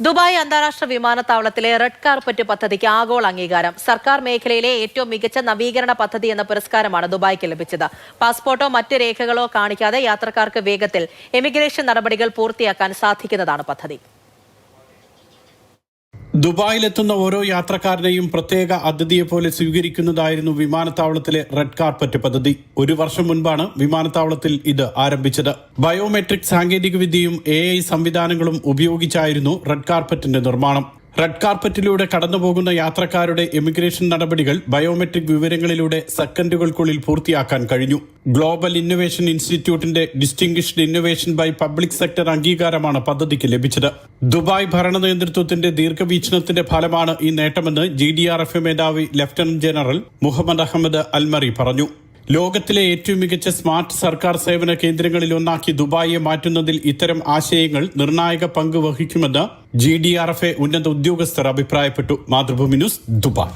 Dubai അന്താരാഷ്ട്ര വിമാനത്താവളത്തിലെ red carpet പദ്ധതിക്ക് ആഗോള അംഗീകാരം. സർക്കാർ മേഖലയിലെ ഏറ്റവും മികച്ച നവീകരണ പദ്ധതി എന്ന പുരസ്കാരമാണ് ദുബായ്ക്ക് ലഭിച്ചത്. പാസ്പോർട്ടോ മറ്റ് രേഖകളോ കാണിക്കാതെ യാത്രക്കാർക്ക് വേഗത്തിൽ എമിഗ്രേഷൻ നടപടികൾ പൂർത്തിയാക്കാൻ സാധിക്കുന്നതാണ് പദ്ധതി. ദുബായിലെത്തുന്ന ഓരോ യാത്രക്കാരനെയും പ്രത്യേക അതിഥിയെപ്പോലെ സ്വീകരിക്കുന്നതായിരുന്നു വിമാനത്താവളത്തിലെ റെഡ് കാർപ്പറ്റ് പദ്ധതി. 1 വർഷം മുൻപാണ് വിമാനത്താവളത്തിൽ ഇത് ആരംഭിച്ചത്. ബയോമെട്രിക് സാങ്കേതികവിദ്യയും AI സംവിധാനങ്ങളും ഉപയോഗിച്ചായിരുന്നു റെഡ് കാർപ്പറ്റിന്റെ നിർമ്മാണം. റെഡ് കാർപ്പറ്റിലൂടെ കടന്നുപോകുന്ന യാത്രക്കാരുടെ എമിഗ്രേഷൻ നടപടികൾ ബയോമെട്രിക് വിവരങ്ങളിലൂടെ സെക്കൻഡുകൾക്കുള്ളിൽ പൂർത്തിയാക്കാൻ കഴിഞ്ഞു. ഗ്ലോബൽ ഇന്നൊവേഷൻ ഇൻസ്റ്റിറ്റ്യൂട്ടിന്റെ distinguished innovation by public sector അംഗീകാരമാണ് പദ്ധതിക്ക് ലഭിച്ചത്. ദുബായ് ഭരണ നേതൃത്വത്തിന്റെ ദീർഘവീക്ഷണത്തിന്റെ ഫലമാണ് ഈ നേട്ടമെന്ന് GDRF മേധാവി lieutenant general Mohammed Ahmed Al Marri പറഞ്ഞു. ലോകത്തിലെ ഏറ്റവും മികച്ച സ്മാർട്ട് സർക്കാർ സേവന കേന്ദ്രങ്ങളിൽ ഒന്നാക്കി ദുബായിയെ മാറ്റുന്നതിൽ ഇത്തരം ആശയങ്ങൾ നിർണായക പങ്ക് വഹിക്കുമെന്ന് GDRF ഉന്നത ഉദ്യോഗസ്ഥർ അഭിപ്രായപ്പെട്ടു. Mathrubhumi news, Dubai.